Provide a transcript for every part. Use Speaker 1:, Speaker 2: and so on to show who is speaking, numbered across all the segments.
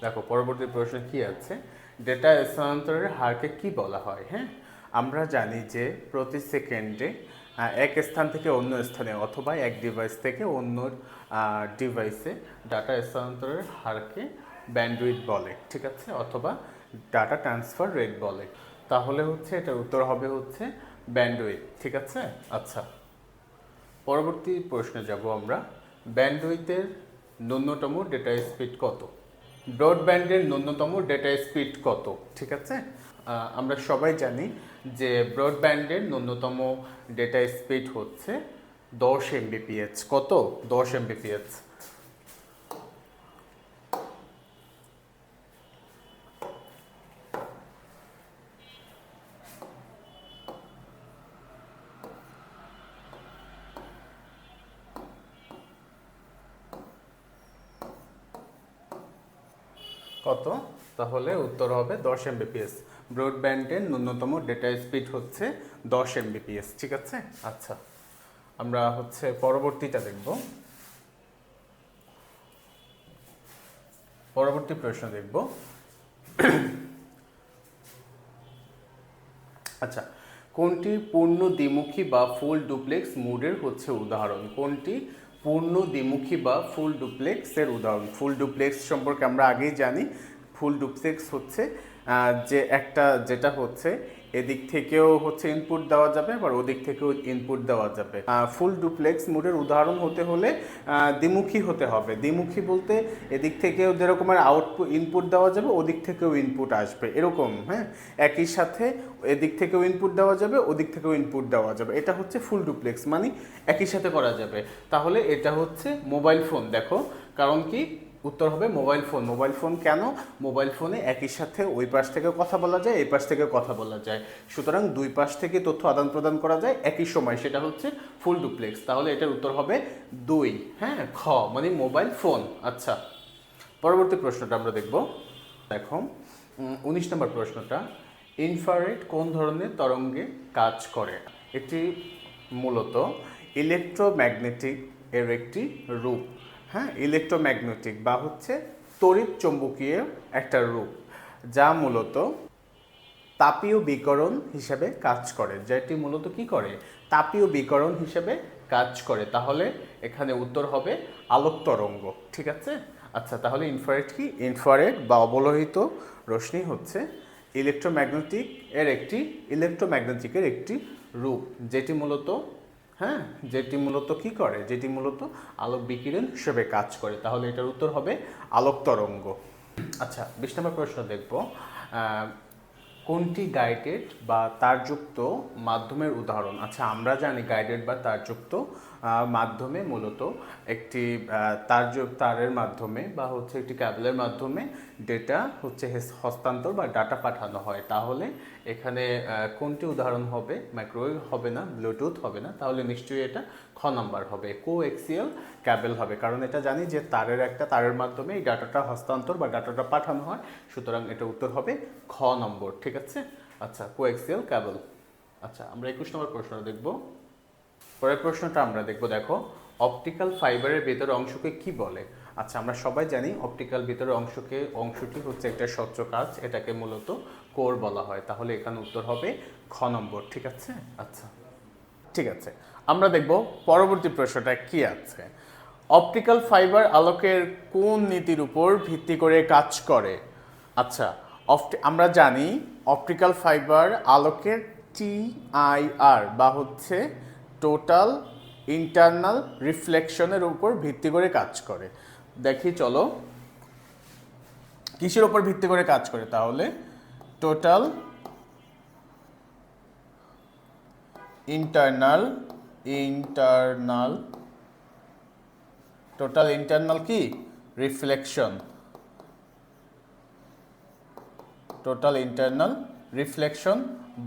Speaker 1: দেখো পরবর্তী প্রশ্ন কি আছে, ডেটা স্থানান্তরের হারকে কি বলা হয়। হ্যাঁ, আমরা জানি যে প্রতি সেকেন্ডে এক স্থান থেকে অন্য স্থানে অথবা এক ডিভাইস থেকে অন্য ডিভাইসে ডাটা স্থানান্তরের হারকে ব্যান্ডউইথ বলে, ঠিক আছে, অথবা ডাটা ট্রান্সফার রেট বলে। তাহলে হচ্ছে এটার উত্তর হবে হচ্ছে ব্যান্ডউইথ, ঠিক আছে। আচ্ছা, পরবর্তী প্রশ্নে যাব আমরা। ব্যান্ডউইথের ন্যূনতম ডেটা স্পিড কত? ব্রডব্যান্ডের ন্যূনতম ডেটা স্পিড কত, ঠিক আছে। আমরা সবাই জানি যে ব্রডব্যান্ডের ন্যূনতম ডেটা স্পিড হচ্ছে 10 এমবিপিএস। কত? 10 এমবিপিএস। কত? তাহলে উত্তর হবে 10 এমবিপিএস। ব্রডব্যান্ডের ন্যূনতম ডেটা স্পিড হচ্ছে 10 এমবিপিএস, ঠিক আছে। আচ্ছা, আমরা হচ্ছে পরবর্তীটা দেখব। পরবর্তী প্রশ্ন দেখব। আচ্ছা, কোনটি পূর্ণ দ্বিমুখী বা ফুল ডুপ্লেক্স মোডের হচ্ছে উদাহরণ? কোনটি পূর্ণ দ্বিমুখী বা ফুল ডুপ্লেক্সের উদাহরণ? ফুল ডুপ্লেক্স সম্পর্কে আমরা আগেই জানি। ফুল ডুপ্লেক্স হচ্ছে যে একটা যেটা হচ্ছে এদিক থেকেও হচ্ছে ইনপুট দেওয়া যাবে, আবার ওদিক থেকেও ইনপুট দেওয়া যাবে। ফুল ডুপ্লেক্স মোডের উদাহরণ হতে হলে দ্বিমুখী হতে হবে। দ্বিমুখী বলতে এদিক থেকেও যেরকমের আউটপুট ইনপুট দেওয়া যাবে, ওদিক থেকেও ইনপুট আসবে, এরকম। হ্যাঁ, একই সাথে এদিক থেকেও ইনপুট দেওয়া যাবে, ওদিক থেকেও ইনপুট দেওয়া যাবে, এটা হচ্ছে ফুল ডুপ্লেক্স, মানে একই সাথে করা যাবে। তাহলে এটা হচ্ছে মোবাইল ফোন। দেখো কারণ কি, উত্তর হবে মোবাইল ফোন। মোবাইল ফোন কেন? মোবাইল ফোনে একই সাথে ওই পাশ থেকে কথা বলা যায়, এই পাশ থেকে কথা বলা যায়, সুতরাং দুই পাশ থেকে তথ্য আদান প্রদান করা যায় একই সময়, সেটা হচ্ছে ফুল ডুপ্লেক্স। তাহলে এটার উত্তর হবে 2। হ্যাঁ, খ মানে মোবাইল ফোন। আচ্ছা, পরবর্তী প্রশ্নটা আমরা দেখব। দেখো 19 নম্বর প্রশ্নটা, ইনফ্রারেড কোন ধরনের তরঙ্গে কাজ করে? এটি মূলত ইলেকট্রোম্যাগনেটিক এর একটি রূপ। হ্যাঁ, ইলেকট্রোম্যাগনেটিক বা হচ্ছে তড়িৎ চৌম্বকীয় একটা রূপ, যা মূলত তাপীয় বিকিরণ হিসেবে কাজ করে। যেটি মূলত কি করে? তাপীয় বিকিরণ হিসেবে কাজ করে। তাহলে এখানে উত্তর হবে আলোক তরঙ্গ, ঠিক আছে। আচ্ছা, তাহলে ইনফ্রারেড কি? ইনফ্রারেড বা অবলোহিত রশ্মি হচ্ছে ইলেকট্রোম্যাগনেটিকের একটি রূপ, যেটি মূলত যেটি মূলত কি করে? যেটি মূলত আলোক বিকিরণ হিসেবে কাজ করে। তাহলে এটার উত্তর হবে আলোক তরঙ্গ। আচ্ছা, 20 নম্বর প্রশ্ন দেখব। কোনটি গাইডেড বা তারযুক্ত মাধ্যমের উদাহরণ? আচ্ছা, আমরা জানি গাইডেড বা তারযুক্ত মাধ্যমে মূলত একটি তারের মাধ্যমে বা হচ্ছে একটি ক্যাবলের মাধ্যমে ডেটা হচ্ছে হস্তান্তর বা ডাটা পাঠানো হয়। তাহলে এখানে কোনটি উদাহরণ হবে? মাইক্রোওয়েভ হবে না, ব্লুটুথ হবে না, তাহলে নিশ্চয়ই এটা খ নাম্বার হবে, কোএক্সিয়াল ক্যাবেল হবে। কারণ এটা জানি যে তারের মাধ্যমে এই ডাটাটা হস্তান্তর বা ডাটাটা পাঠানো হয়, সুতরাং এটা উত্তর হবে খ নম্বর, ঠিক আছে। আচ্ছা, কোএক্সিয়াল ক্যাবেল। আচ্ছা, আমরা 21 নম্বর প্রশ্নটা দেখব। পরের প্রশ্নটা আমরা দেখব। দেখো, অপটিক্যাল ফাইবারের ভেতরের অংশকে কি বলে? আচ্ছা, আমরা সবাই জানি অপটিক্যাল ভেতরের অংশটি হচ্ছে একটা স্বচ্ছ কাচ, এটাকে মূলত কোর বলা হয়। তাহলে এখানে উত্তর হবে খ নম্বর, ঠিক আছে। আচ্ছা, ঠিক আছে, আমরা দেখব পরবর্তী প্রশ্নটা কি আছে। অপটিক্যাল ফাইবার আলোকের কোন নীতির উপর ভিত্তি করে কাজ করে? আচ্ছা, আমরা জানি অপটিক্যাল ফাইবার আলোকের TIR বা হচ্ছে টোটাল ইন্টারনাল রিফ্লেকশনের উপর ভিত্তি করে কাজ করে। দেখি চলো কিসের উপর ভিত্তি করে কাজ করে। তাহলে টোটাল ইন্টারনাল কি রিফ্লেকশন, টোটাল ইন্টারনাল রিফ্লেকশন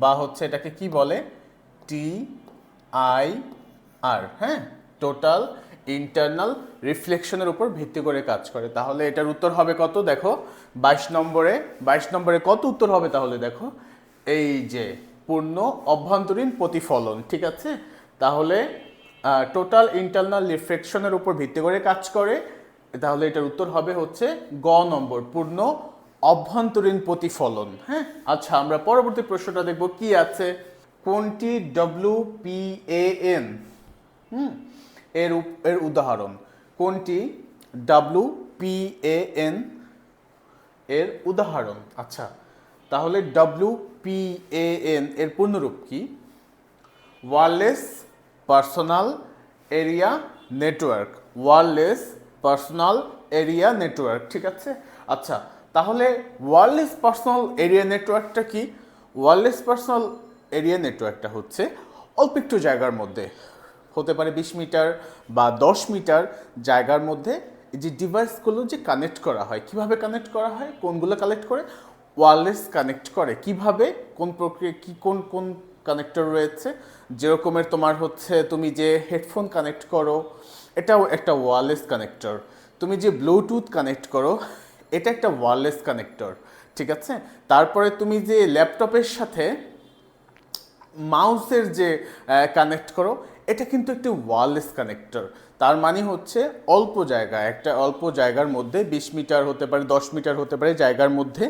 Speaker 1: বা হচ্ছে এটাকে কি বলে? TIR। হ্যাঁ, টোটাল ইন্টারনাল রিফ্লেকশনের উপর ভিত্তি করে কাজ করে। তাহলে এটার উত্তর হবে কত? দেখো 22 নম্বরে কত উত্তর হবে? তাহলে দেখো এই যে পূর্ণ অভ্যন্তরীণ প্রতিফলন, ঠিক আছে। তাহলে টোটাল ইন্টারনাল রিফ্লেকশনের উপর ভিত্তি করে কাজ করে তাহলে এটার উত্তর হবে হচ্ছে গ নম্বর, পূর্ণ অভ্যন্তরীণ প্রতিফলন। হ্যাঁ, আচ্ছা আমরা পরবর্তী প্রশ্নটা দেখব কি আছে। কোনটি WPAN এর উদাহরণ? কোনটি WPAN এর উদাহরণ? আচ্ছা, তাহলে WPAN এর পূর্ণরূপ কি? Wireless personal area network. Wireless personal area network, ঠিক আছে। আচ্ছা, তাহলে ওয়্যারলেস পার্সোনাল এরিয়া নেটওয়ার্কটা কি? ওয়্যারলেস পার্সোনাল এরিয়া নেটওয়ার্কটা হচ্ছে অল্প একটু জায়গার মধ্যে, হতে পারে 20 মিটার বা 10 মিটার জায়গার মধ্যে যে ডিভাইসগুলো যে কানেক্ট করা হয়। কিভাবে কানেক্ট করা হয়? কোনগুলো কানেক্ট করে? ওয়্যারলেস কানেক্ট করে। কিভাবে? কোন প্রক্রিয়া, কি কোন কোন কানেক্টর রয়েছে? যেরকমের তোমার হচ্ছে তুমি যে হেডফোন কানেক্ট করো, এটাও একটা ওয়্যারলেস কানেক্টর। তুমি যে ব্লুটুথ কানেক্ট করো, এটা একটা ওয়্যারলেস কানেক্টর, ঠিক আছে। তারপরে তুমি যে ল্যাপটপের সাথে মাউসের যে কানেক্ট করো, এটা কিন্তু একটি ওয়্যারলেস কানেক্টর। তার মানে হচ্ছে অল্প জায়গা, একটা অল্প জায়গার মধ্যে 20 মিটার হতে পারে, 10 মিটার হতে পারে জায়গার মধ্যে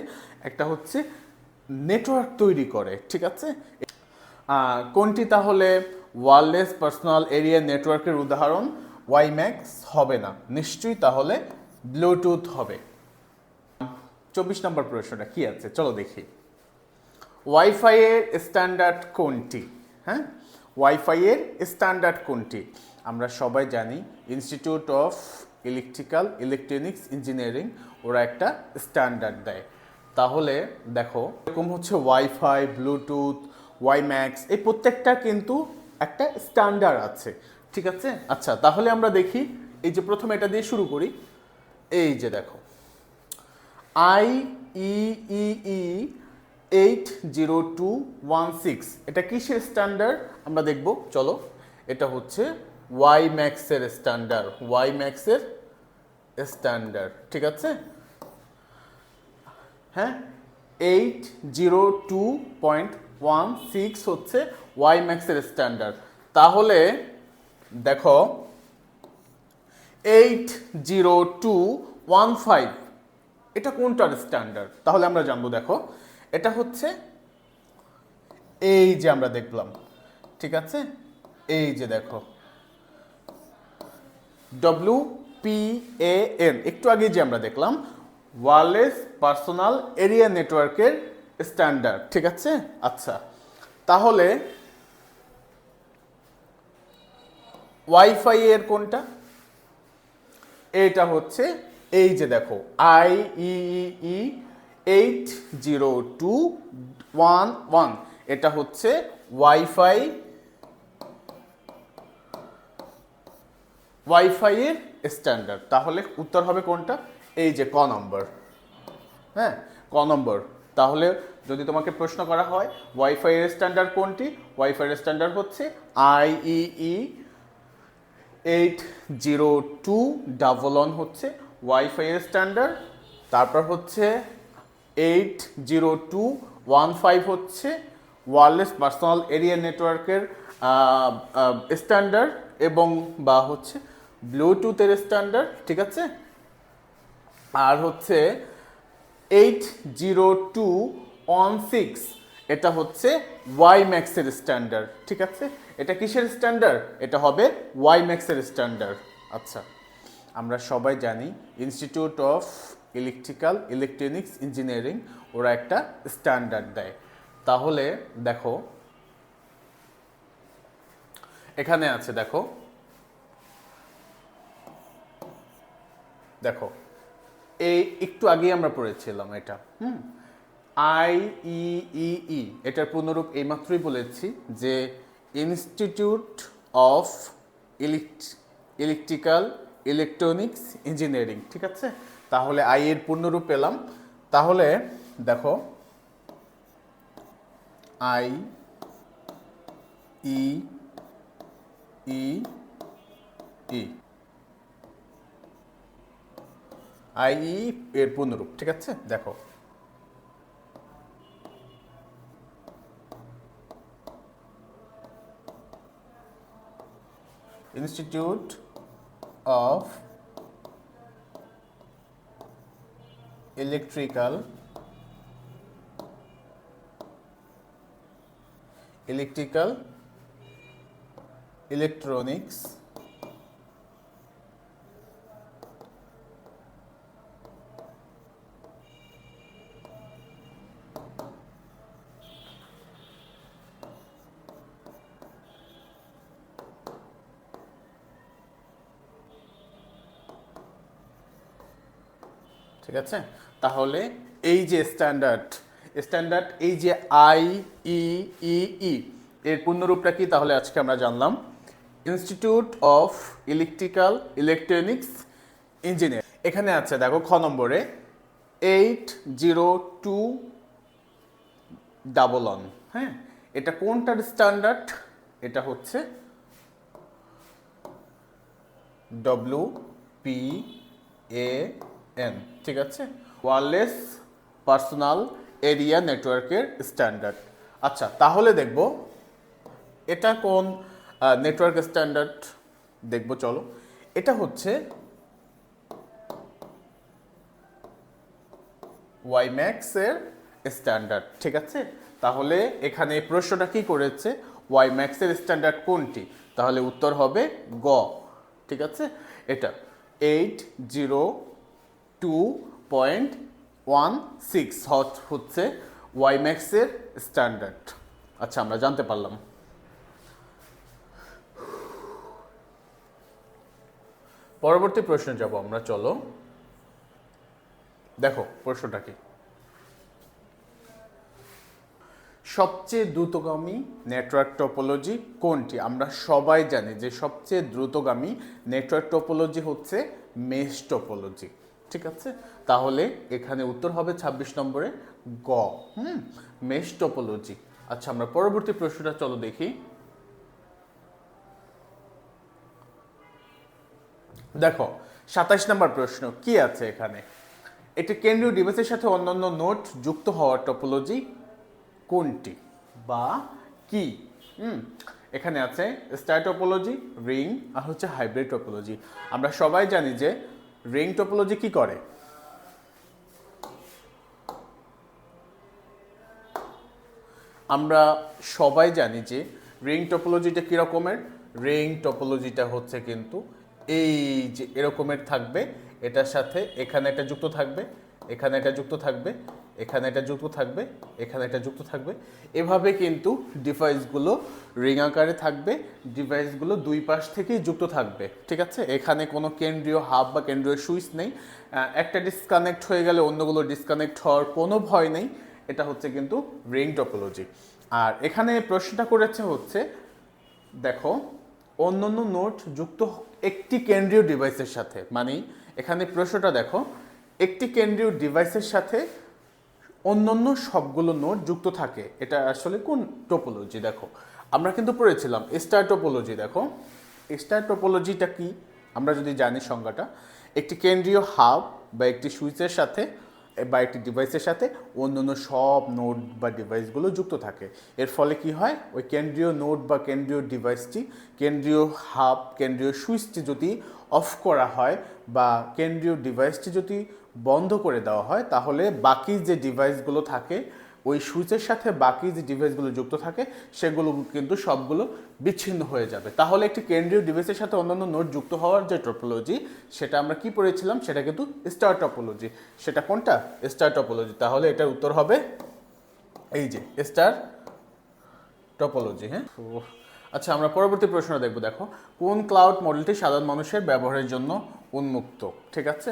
Speaker 1: একটা হচ্ছে নেটওয়ার্ক তৈরি করে, ঠিক আছে। কোনটি তাহলে ওয়্যারলেস পার্সোনাল এরিয়া নেটওয়ার্কের উদাহরণ? ওয়াইম্যাক্স হবে না, নিশ্চয়ই তাহলে ব্লুটুথ হবে। 24 নম্বর প্রশ্নটা কি আছে চলো দেখি। ওয়াইফাই এর স্ট্যান্ডার্ড কোনটি? হ্যাঁ, ওয়াইফাই এর স্ট্যান্ডার্ড কোনটি? আমরা সবাই জানি ইনস্টিটিউট অফ ইলেকট্রনিক্স ইঞ্জিনিয়ারিং ওরা একটা স্ট্যান্ডার্ড দেয়। তাহলে দেখো এরকম হচ্ছে ওয়াইফাই, ব্লুটুথ, ওয়াইম্যাক্স, এই প্রত্যেকটা কিন্তু একটা স্ট্যান্ডার্ড আছে, ঠিক আছে। আচ্ছা, তাহলে আমরা দেখি, এই যে প্রথমে এটা দিয়ে শুরু করি। এই যে দেখো IEEE 80216, এটা কিসের স্ট্যান্ডার্ড আমরা দেখব চলো। এটা হচ্ছে ওয়াইম্যাক্সের স্ট্যান্ডার্ড, ওয়াইম্যাক্সের স্ট্যান্ডার্ড, ঠিক আছে। হ্যাঁ, 802.16 হচ্ছে ওয়াইম্যাক্সের স্ট্যান্ডার্ড। তাহলে দেখো 80215 এটা কোনটার স্ট্যান্ডার্ড? তাহলে আমরা জানবো। দেখো এটা হচ্ছে, এই যে আমরা দেখলাম, ঠিক আছে, এই যে দেখো WPAN, একটু আগে যে আমরা দেখলাম ওয়্যারলেস পার্সোনাল এরিয়া নেটওয়ার্কের স্ট্যান্ডার্ড, ঠিক আছে। আচ্ছা, তাহলে ওয়াইফাই এর কোনটা? এটা হচ্ছে, এই যে দেখো IEEE 80211, এটা হচ্ছে ওয়াইফাই এর স্ট্যান্ডার্ড। তাহলে উত্তর হবে কোনটা? এই যে ক নম্বর। হ্যাঁ, ক নম্বর। তাহলে যদি তোমাকে প্রশ্ন করা হয় ওয়াইফাই এর স্ট্যান্ডার্ড কোনটি, ওয়াইফাই এর স্ট্যান্ডার্ড হচ্ছে IEEE 80211 হচ্ছে ওয়াইফাই এর স্ট্যান্ডার্ড। তারপর হচ্ছে 80215 হচ্ছে ওয়্যারলেস পার্সোনাল এরিয়া নেটওয়ার্কের স্ট্যান্ডার্ড এবং বা হচ্ছে ব্লুটুথের স্ট্যান্ডার্ড, ঠিক আছে। আর হচ্ছে 80216 এটা হচ্ছে ওয়াইম্যাক্সের স্ট্যান্ডার্ড, ঠিক আছে। এটা কিসের স্ট্যান্ডার্ড? এটা হবে ওয়াইম্যাক্সের স্ট্যান্ডার্ড। আচ্ছা, আমরা সবাই জানি ইনস্টিটিউট অফ ইলেকট্রনিক্স ইঞ্জিনিয়ারিং ওরা একটা স্ট্যান্ডার্ড দেয়। তাহলে দেখো এখানে আছে, দেখো দেখো এই একটু আগেই আমরা পড়েছিলাম এটা। IEEE এটার পূর্ণরূপ এইমাত্রই বলেছি যে ইনস্টিটিউট অফ ইলেকট্রনিক্স ইঞ্জিনিয়ারিং, ঠিক আছে। তাহলে আই এর পূর্ণরূপ পেলাম। তাহলে দেখো IEEE এর পূর্ণরূপ, ঠিক আছে। দেখো ইনস্টিটিউট অফ ইলেকট্রিক্যাল, ইলেকট্রনিক্স, ঠিক আছে। তাহলে এই যে স্ট্যান্ডার্ড এই যে IEEE এর পূর্ণরূপটা কি, তাহলে আজকে আমরা জানলাম ইনস্টিটিউট অফ ইলেকট্রনিক্স ইঞ্জিনিয়ার। এখানে আছে দেখো খ নম্বরে 80211, হ্যাঁ, এটা কোনটার স্ট্যান্ডার্ড? এটা হচ্ছে WPAN, ঠিক আছে, ওয়্যারলেস পার্সোনাল এরিয়া নেটওয়ার্কের স্ট্যান্ডার্ড। আচ্ছা, তাহলে দেখব এটা কোন নেটওয়ার্ক স্ট্যান্ডার্ড দেখব, চলো। এটা হচ্ছে ওয়াইম্যাক্স এর স্ট্যান্ডার্ড, ঠিক আছে। তাহলে এখানে প্রশ্নটা কি করেছে, ওয়াইম্যাক্স এর স্ট্যান্ডার্ড কোনটি? তাহলে উত্তর হবে গ, ঠিক আছে। এটা 802.16 হচ্ছে ওয়াইম্যাক্স এর স্ট্যান্ডার্ড। আচ্ছা, আমরা জানতে পারলাম। পরবর্তী প্রশ্নে যাব আমরা, চলো। দেখো প্রশ্নটা কি, সবচেয়ে দ্রুতগামী নেটওয়ার্ক টপোলজি কোনটি? আমরা সবাই জানি যে সবচেয়ে দ্রুতগামী নেটওয়ার্ক টপোলজি হচ্ছে মেশ টপোলজি, ঠিক আছে। তাহলে এখানে উত্তর হবে 26 নম্বরে গ, মেশ টপোলজি। আচ্ছা, আমরা পরবর্তী প্রশ্নটা চলো দেখি। দেখো 27 নম্বর প্রশ্ন কি আছে এখানে, একটি কেন্দ্রীয় ডিভাইসের সাথে অন্যান্য নোড যুক্ত হওয়ার টপোলজি কোনটি বা কি? এখানে আছে স্টার টপোলজি, রিং, আর হচ্ছে হাইব্রিড টপোলজি। আমরা সবাই জানি যে রিং টপোলজি কি করে, আমরা সবাই জানি যে রিং টপোলজিটা কি রকমের। রিং টপোলজিটা হচ্ছে কিন্তু এই যে এরকমের থাকবে, এটার সাথে এখানে এটা যুক্ত থাকবে, এখানে এটা যুক্ত থাকবে, এখানে এটা যুক্ত থাকবে, এখানে এটা যুক্ত থাকবে। এভাবে কিন্তু ডিভাইসগুলো রিং আকারে থাকবে, ডিভাইসগুলো দুই পাশ থেকেই যুক্ত থাকবে, ঠিক আছে। এখানে কোনো কেন্দ্রীয় হাব বা কেন্দ্রীয় সুইচ নেই, একটা ডিসকানেক্ট হয়ে গেলে অন্যগুলো ডিসকানেক্ট হওয়ার কোনো ভয় নেই। এটা হচ্ছে কিন্তু রিং টপোলজি। আর এখানে প্রশ্নটা করেছে হচ্ছে, দেখো অন্যান্য নোড যুক্ত একটি কেন্দ্রীয় ডিভাইসের সাথে, মানে এখানে প্রশ্নটা দেখো একটি কেন্দ্রীয় ডিভাইসের সাথে অন্যান্য সবগুলো নোড যুক্ত থাকে, এটা আসলে কোন টপোলজি? দেখো আমরা কিন্তু পড়েছিলাম স্টার টপোলজি। দেখো স্টার টপোলজিটা কি, আমরা যদি জানি সংজ্ঞাটা, একটি কেন্দ্রীয় হাব বা একটি সুইচের সাথে বা একটি ডিভাইসের সাথে অন্যান্য সব নোড বা ডিভাইসগুলো যুক্ত থাকে। এর ফলে কি হয়, ওই কেন্দ্রীয় নোড বা কেন্দ্রীয় ডিভাইসটি, কেন্দ্রীয় হাব, কেন্দ্রীয় সুইচটি যদি অফ করা হয় বা কেন্দ্রীয় ডিভাইসটি যদি বন্ধ করে দেওয়া হয়, তাহলে বাকি যে ডিভাইসগুলো থাকে ওই সুইচের সাথে বাকি যে ডিভাইসগুলো যুক্ত থাকে সেগুলো কিন্তু সবগুলো বিচ্ছিন্ন হয়ে যাবে। তাহলে একটি কেন্দ্রীয় ডিভাইসের সাথে অন্যান্য নোড যুক্ত হওয়ার যে টপোলজি, সেটা আমরা কি পড়েছিলাম, সেটা কিন্তু স্টার টপোলজি। সেটা কোনটা? Star topology. তাহলে এটার উত্তর হবে এই যে স্টার টপোলজি, হ্যাঁ। আচ্ছা, আমরা পরবর্তী প্রশ্ন দেখব। দেখো কোন ক্লাউড মডেলটি সাধারণ মানুষের ব্যবহারের জন্য উন্মুক্ত? ঠিক আছে,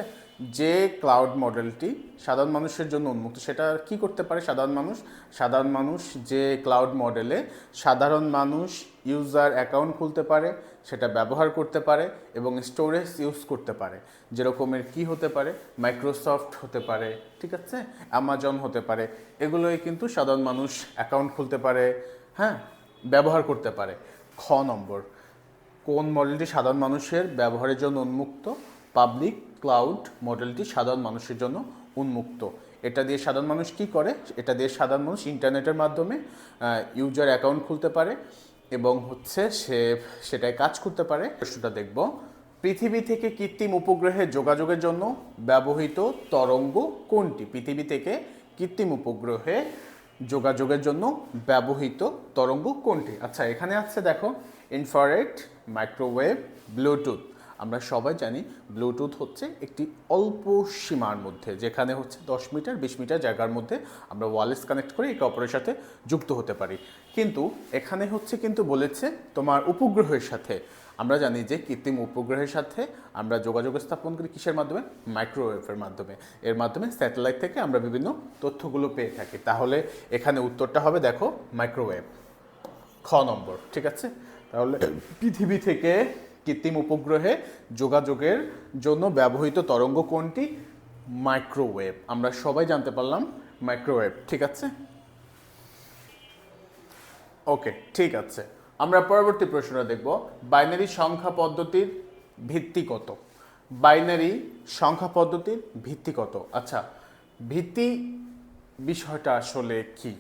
Speaker 1: যে ক্লাউড মডেলটি সাধারণ মানুষের জন্য উন্মুক্ত, সেটা কি করতে পারে সাধারণ মানুষ যে ক্লাউড মডেলে সাধারণ মানুষ ইউজার অ্যাকাউন্ট খুলতে পারে, সেটা ব্যবহার করতে পারে এবং স্টোরেজ ইউজ করতে পারে। যেরকমের কি হতে পারে, মাইক্রোসফট হতে পারে, ঠিক আছে, অ্যামাজন হতে পারে, এগুলোই কিন্তু সাধারণ মানুষ অ্যাকাউন্ট খুলতে পারে, হ্যাঁ, ব্যবহার করতে পারে। খ নম্বর, কোন মডেলটি সাধারণ মানুষের ব্যবহারের জন্য উন্মুক্ত? পাবলিক ক্লাউড মডেলটি সাধারণ মানুষের জন্য উন্মুক্ত। এটা দিয়ে সাধারণ মানুষ কি করে, এটা দিয়ে সাধারণ মানুষ ইন্টারনেটের মাধ্যমে ইউজার অ্যাকাউন্ট খুলতে পারে এবং হচ্ছে সেটাই কাজ করতে পারে। প্রশ্নটা দেখব, পৃথিবী থেকে কৃত্রিম উপগ্রহে যোগাযোগের জন্য ব্যবহৃত তরঙ্গ কোনটি? পৃথিবী থেকে কৃত্রিম উপগ্রহে যোগাযোগের জন্য ব্যবহৃত তরঙ্গ কোনটি? আচ্ছা, এখানে আছে দেখো ইনফ্রারেড, মাইক্রোওয়েভ, ব্লুটুথ। আমরা সবাই জানি ব্লুটুথ হচ্ছে একটি অল্প সীমার মধ্যে, যেখানে হচ্ছে 10 মিটার 20 মিটার জায়গার মধ্যে আমরা ওয়্যারলেস কানেক্ট করে একে অপরের সাথে যুক্ত হতে পারি। কিন্তু এখানে হচ্ছে কিন্তু বলেছে তোমার উপগ্রহের সাথে। আমরা জানি যে কৃত্রিম উপগ্রহের সাথে আমরা যোগাযোগ স্থাপন করি কিসের মাধ্যমে? মাইক্রোওয়েভের মাধ্যমে। এর মাধ্যমে স্যাটেলাইট থেকে আমরা বিভিন্ন তথ্যগুলো পেয়ে থাকি। তাহলে এখানে উত্তরটা হবে দেখো মাইক্রোওয়েভ, খ নম্বর। ঠিক আছে, তাহলে পৃথিবী থেকে কৃত্রিম উপগ্রহে যোগাযোগের জন্য ব্যবহৃত তরঙ্গ কোনটি? মাইক্রোওয়েভ। আমরা সবাই জানতে পারলাম মাইক্রোওয়েভ। ঠিক আছে, ওকে, ঠিক আছে। আমরা পরবর্তী প্রশ্নটা দেখব, বাইনারি সংখ্যা পদ্ধতির ভিত্তি কত? বাইনারি সংখ্যা পদ্ধতির ভিত্তি কত? আচ্ছা, ভিত্তি বিষয়টা আসলে কি?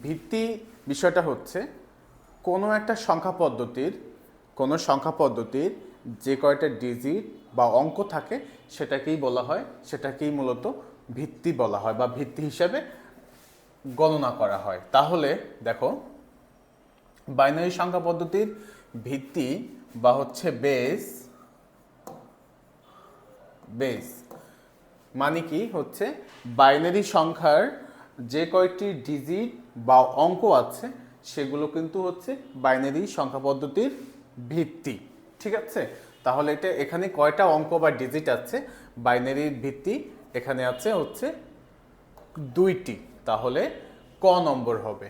Speaker 1: ভিত্তি বিষয়টা হচ্ছে কোনো একটা সংখ্যা পদ্ধতির যে কয়টা ডিজিট বা অঙ্ক থাকে সেটাকেই বলা হয়, সেটাকেই মূলত ভিত্তি বলা হয় বা ভিত্তি হিসেবে গণনা করা হয়। তাহলে দেখো, বাইনারি সংখ্যা পদ্ধতির ভিত্তি বা হচ্ছে বেস মানে কি হচ্ছে বাইনারি সংখ্যার যে কয়টি ডিজিট বা অঙ্ক আছে সেগুলো কিন্তু হচ্ছে বাইনারি সংখ্যা পদ্ধতির ভিত্তি। ঠিক আছে, তাহলে এটা এখানে কয়টা অঙ্ক বা ডিজিট আছে? বাইনারির ভিত্তি এখানে আছে হচ্ছে 2টি, তাহলে ক নম্বর হবে।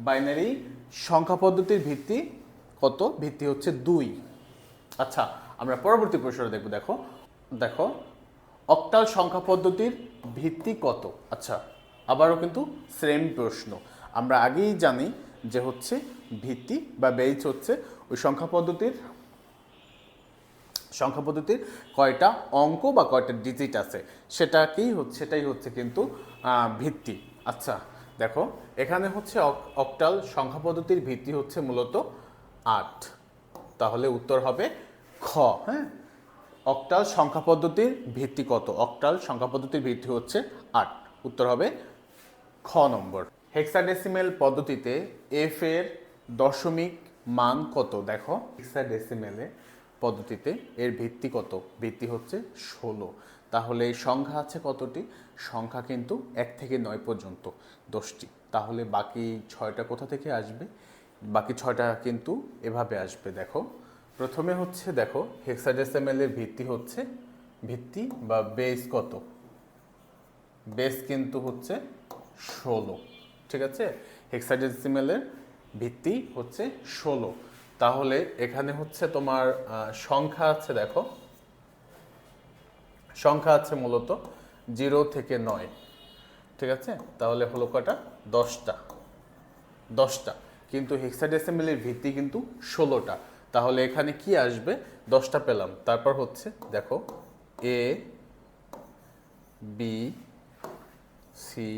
Speaker 1: বাইনারি সংখ্যা পদ্ধতির ভিত্তি কত? ভিত্তি হচ্ছে 2। আচ্ছা, আমরা পরবর্তী প্রশ্নটা দেখব। দেখো অক্টাল সংখ্যা পদ্ধতির ভিত্তি কত? আচ্ছা, আবারও কিন্তু সেম প্রশ্ন। আমরা আগেই জানি যে হচ্ছে ভিত্তি বা বেস হচ্ছে ওই সংখ্যা পদ্ধতির কয়টা অঙ্ক বা কয়টা ডিজিট আছে সেটাই হচ্ছে কিন্তু ভিত্তি। আচ্ছা, দেখো এখানে হচ্ছে অক্টাল সংখ্যা পদ্ধতির ভিত্তি হচ্ছে মূলত 8, তাহলে উত্তর হবে খ। হ্যাঁ, অক্টাল সংখ্যা পদ্ধতির ভিত্তি কত? অক্টাল সংখ্যা পদ্ধতির ভিত্তি হচ্ছে 8, উত্তর হবে খ নম্বর। হেক্সাডেসিমেল পদ্ধতিতে এফ এর দশমিক মান কত? দেখো হেক্সাডেসিমেলে পদ্ধতিতে এর ভিত্তি কত? ভিত্তি হচ্ছে 16। তাহলে সংখ্যা আছে কতটি? সংখ্যা কিন্তু 1 থেকে 9 পর্যন্ত 10টি। তাহলে বাকি 6টা কোথা থেকে আসবে? বাকি 6টা কিন্তু এভাবে আসবে। দেখো প্রথমে হচ্ছে দেখো হেক্সাডেসিমেলের ভিত্তি বা বেস কত? বেস কিন্তু হচ্ছে 16। ঠিক আছে, হেক্সাডেসিমেলের ভিত্তি হচ্ছে 16। তাহলে এখানে হচ্ছে তোমার সংখ্যা আছে, দেখো সংখ্যা আছে মূলত 0 থেকে 9। ঠিক আছে, তাহলে হলো কটা? 10টা। কিন্তু হেক্সাডেসিমেলের ভিত্তি কিন্তু 16টা। তাহলে এখানে কি আসবে? 10টা পেলাম। তারপর হচ্ছে দেখো A B C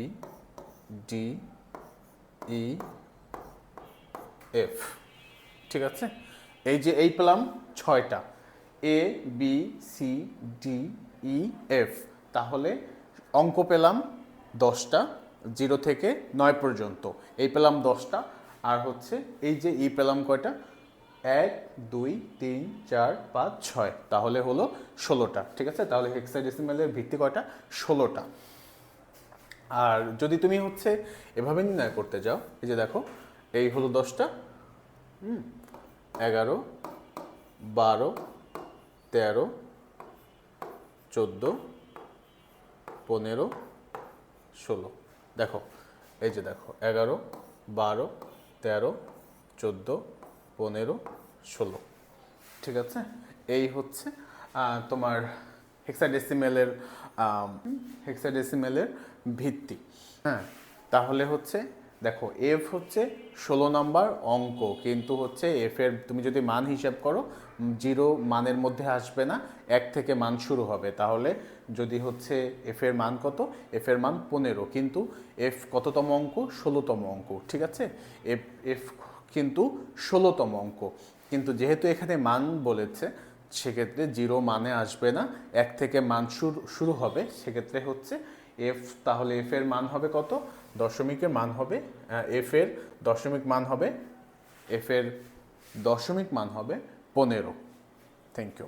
Speaker 1: D E F. ঠিক আছে, এই পেলাম 6টা, A B C D E F. তাহলে অঙ্ক পেলাম 10টা, 0 থেকে 9 পর্যন্ত। এই পেলাম 10টা, আর হচ্ছে এই যে ই পেলাম কয়টা? 1 2 3 4 5 6, তাহলে হলো 16টা। ঠিক আছে, তাহলে হেক্সাডেসিমেলের ভিত্তি কয়টা? 16টা। আর যদি তুমি হচ্ছে এভাবে নির্ণয় করতে যাও, এই যে দেখো এই হলো 10টা, 11 12 13 14 15 16। দেখো এই যে দেখো 11 12 13 14 15 16। ঠিক আছে, এই হচ্ছে তোমার হেক্সাডেসিমেলের ভিত্তি। হ্যাঁ, তাহলে হচ্ছে দেখো এফ হচ্ছে 16 নম্বর অঙ্ক, কিন্তু হচ্ছে এফ এর তুমি যদি মান হিসাব করো 0 মানের মধ্যে আসবে না, 1 থেকে মান শুরু হবে। তাহলে যদি হচ্ছে এফ এর মান কত? এফ এর মান 15, কিন্তু এফ কততম অঙ্ক? 16তম অঙ্ক। ঠিক আছে, এফ কিন্তু 16তম অঙ্ক, কিন্তু যেহেতু এখানে মান বলেছে সেক্ষেত্রে 0 মানে আসবে না, 1 থেকে মান শুরু হবে, সেক্ষেত্রে হচ্ছে এফ, তাহলে এফ এর মান হবে কত, দশমিকের মান হবে এফ এর দশমিক মান হবে 15। Thank you.